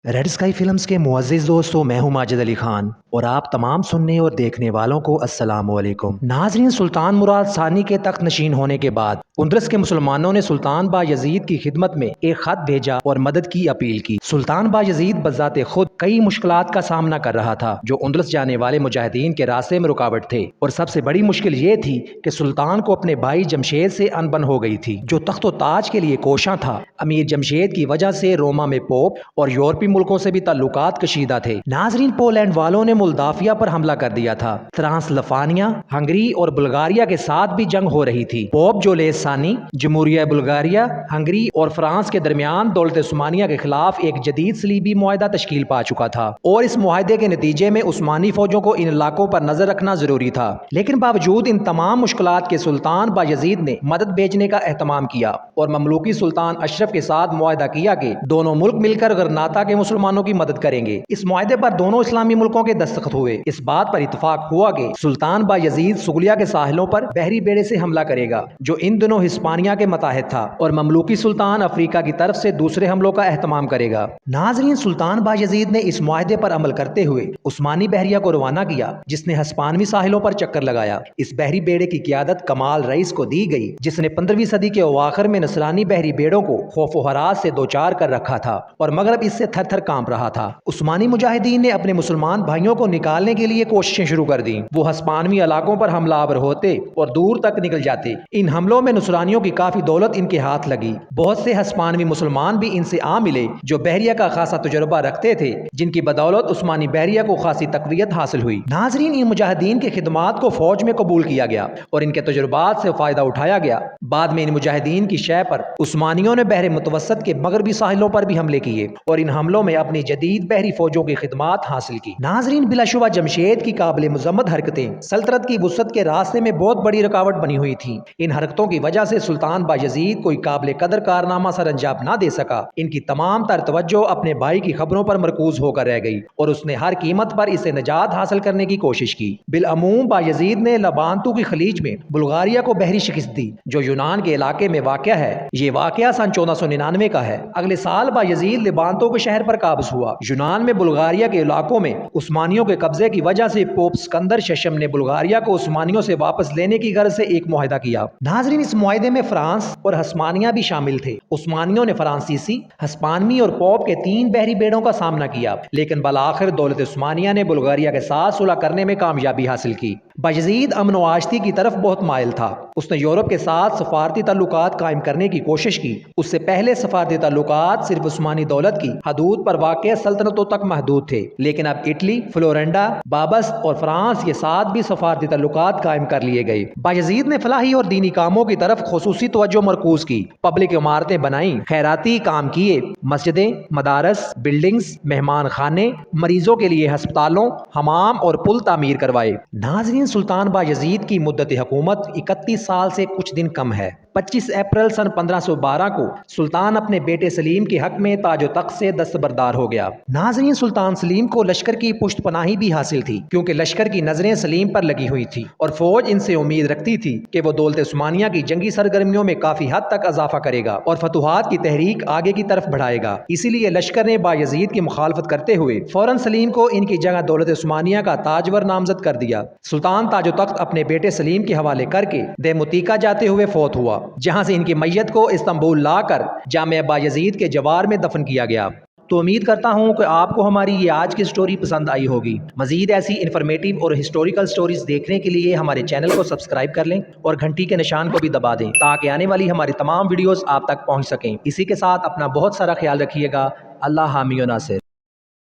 Red sky films के मुअज़्ज़िज़ दोस्तों, मैं हूं माजिद अली खान और आप तमाम सुनने और देखने वालों को अस्सलाम वालेकुम। नाज़रीन, सुल्तान मुराद सानी के तख्त नशीन होने के बाद उंदरस के मुसलमानों ने सुल्तान बायजीद की खिदमत में एक खत भेजा और मदद की अपील की। सुल्तान बायजीद बज़ाते खुद कई मुश्किलात का सामना कर रहा था जो उंदरस जाने वाले मुजाहिदीन के रास्ते में रुकावट थे, और सबसे बड़ी मुश्किल ये थी कि सुल्तान को अपने भाई जमशेद से अनबन हो गई थी जो तख्त ताज के लिए कोशां था। अमीर जमशेद की वजह से रोमा में पोप और यूरोपीय मुल्कों से भी ताल्लुकात कशीदा थे। नाजरीन, पोलैंड वालों ने मोल्दाविया पर हमला कर दिया था। ट्रांसल्फानिया, हंगरी और बुल्गारिया के साथ भी जंग हो रही थी। पोप जोलेस सानी जमहूरिया बुल्गारिया, हंगरी और फ्रांस के दरमियान दौलत उस्मानिया के खिलाफ एक जदीद सलीबी मुआहदा तश्कील पा चुका था, और इस मुआहदे के नतीजे में उस्मानी फौजों को इन इलाकों पर नजर रखना जरूरी था। लेकिन बावजूद इन तमाम मुश्किलात के सुल्तान बायजीद ने मदद भेजने का एहतमाम किया और ममलूकी सुल्तान अशरफ के साथ मुआहदा किया कि दोनों मुल्क मिलकर गरनाता के मुसलमानों की मदद करेंगे। इस मुआहदे पर दोनों इस्लामी मुल्कों के दस्तखत हुए। इस बात पर इत्तफाक हुआ कि सुल्तान बायजीद सुगलिया के साहिलों पर बहरी बेड़े से हमला करेगा जो इन दिनों हिस्पानिया के मतहत था, और ममलूकी सुल्तान अफ्रीका की तरफ से दूसरे हमलों का एहतमाम करेगा। नाजरीन, सुल्तान बायजीद ने इस मुआहदे पर अमल करते हुए उस्मानी बहरिया को रवाना किया जिसने हस्पानवी साहिलों पर चक्कर लगाया। इस बहरी बेड़े की क़ियादत कमाल रईस को दी गई जिसने 15वीं सदी के अवाखिर में नसरानी बहरी बेड़ों को खौफ हरास से दो चार कर रखा था और मगरब इससे थर थर कांप रहा था। उस्मानी मुजाहिदीन ने अपने मुसलमान भाइयों को निकालने के लिए कोशिशें शुरू कर दी। वो हस्पानवी इलाकों पर हमलावर होते और दूर तक निकल जाते। इन हमलों में नुसरानियों की काफी दौलत इनके हाथ लगी। बहुत से हस्पानवी मुसलमान भी इनसे आ मिले जो बहरिया का खासा तजुर्बा रखते थे, जिनकी बदौलत उस्मानी बहरिया को खासी तकवीयत हासिल हुई। नाजरीन, इन मुजाहिदीन की खिदमात को फौज में कबूल किया गया और इनके तजुर्बात से फायदा उठाया गया। बाद में इन मुजाहिदीन की शय पर उस्मानियों ने बहरे मुतवस्सत के मगरबी साहिलों पर भी हमले किए और इन हमलों में अपनी जदीद बहरी फौजों की खिदमात हासिल की। नाजरीन, बिलाशुबा जमशेद की काबिल मुजम्मत हरकतें सल्तनत की वुसअत के रास्ते में बहुत बड़ी रुकावट बनी हुई थी। इन हरकतों की वजह से सुल्तान बायजीद कोई काबिल कदर कारनामा सर अंजाम ना दे सका। इनकी तमाम तर तवज्जो अपने भाई की खबरों पर मरकूज होकर रह गई और उसने हर कीमत पर इसे निजात हासिल करने की कोशिश की। बिलअमूम बायजीद ने लबांतू की खलीज में बुल्गारिया को बहरी शिकस्त दी जो यूनान के इलाके में वाक़या है। ये वाक़या सन 1499 का है। अगले साल बायजीद लिबांतो के शहर पर काबज हुआ। यूनान में बुल्गारिया के इलाकों में उस्मानियों के कब्जे की वजह से पोप सिकंदर शशम ने बुल्गारिया को उस्मानियों से वापस लेने की गर्ज से एक मुआहदा किया। नाजरीन, इस मुआहदे में फ्रांस और हस्पानिया भी शामिल थे। उस्मानियों ने फ्रांसीसी, हस्पानवी और पोप के 3 बहरी बेड़ों का सामना किया, लेकिन बलाखिर दौलत उस्मानिया ने बुल्गारिया के साथ सुलह करने में कामयाबी हासिल की। बायजीद अमन व आशती की तरफ बहुत माइल था। उसने यूरोप के साथ सफारती ताल्लुकात कायम करने की कोशिश की। उससे पहले सफारती ताल्लुकात सिर्फ उस्मानी दौलत की हदूद पर वाक़या सल्तनतों तक महदूद थे, लेकिन अब इटली, फ्लोरेंडा, बाबस और फ्रांस के साथ भी सफारती ताल्लुकात कायम कर लिए गए। बायजीद ने फलाही और दीनी कामों की तरफ खुसूसी तवज्जो मरकूज की। पब्लिक इमारतें बनाई, खैराती काम किए, मस्जिदें, मदारस, बिल्डिंग्स, मेहमान खाने, मरीजों के लिए अस्पतालों, हमाम और पुल तामीर करवाए। नाजरीन, सुल्तान बायजीद की मुद्दत हुकूमत 31 साल से कुछ दिन कम है। 25 अप्रैल सन 1512 को सुल्तान अपने बेटे सलीम के हक में ताजो तख्त से दस्तबरदार हो गया। नाजरीन, सुल्तान सलीम को लश्कर की पुष्ट पनाही भी हासिल थी क्योंकि लश्कर की नजरें सलीम पर लगी हुई थी और फौज इनसे उम्मीद रखती थी कि वो दौलत उस्मानिया की जंगी सरगर्मियों में काफी हद तक इजाफा करेगा और फतुहात की तहरीक आगे की तरफ बढ़ाएगा। इसीलिए लश्कर ने बायजीद की मुखालफत करते हुए फौरन सलीम को इनकी जगह दौलत उस्मानिया का ताजवर नामजद कर दिया। सुल्तान ताजो तख्त अपने बेटे सलीम के हवाले करके देमुतीका जाते हुए फौत हुआ, जहां से इनकी मैयत को इस्तांबुल लाकर जामिया बायजीद के जवार में दफन किया गया। तो उम्मीद करता हूं कि आपको हमारी ये आज की स्टोरी पसंद आई होगी। मजीद ऐसी इन्फॉर्मेटिव और हिस्टोरिकल स्टोरीज देखने के लिए हमारे चैनल को सब्सक्राइब कर लें और घंटी के निशान को भी दबा दें ताकि आने वाली हमारी तमाम वीडियोस आप तक पहुंच सकें। इसी के साथ अपना बहुत सारा ख्याल रखिएगा। अल्लाह हामी व नासिर।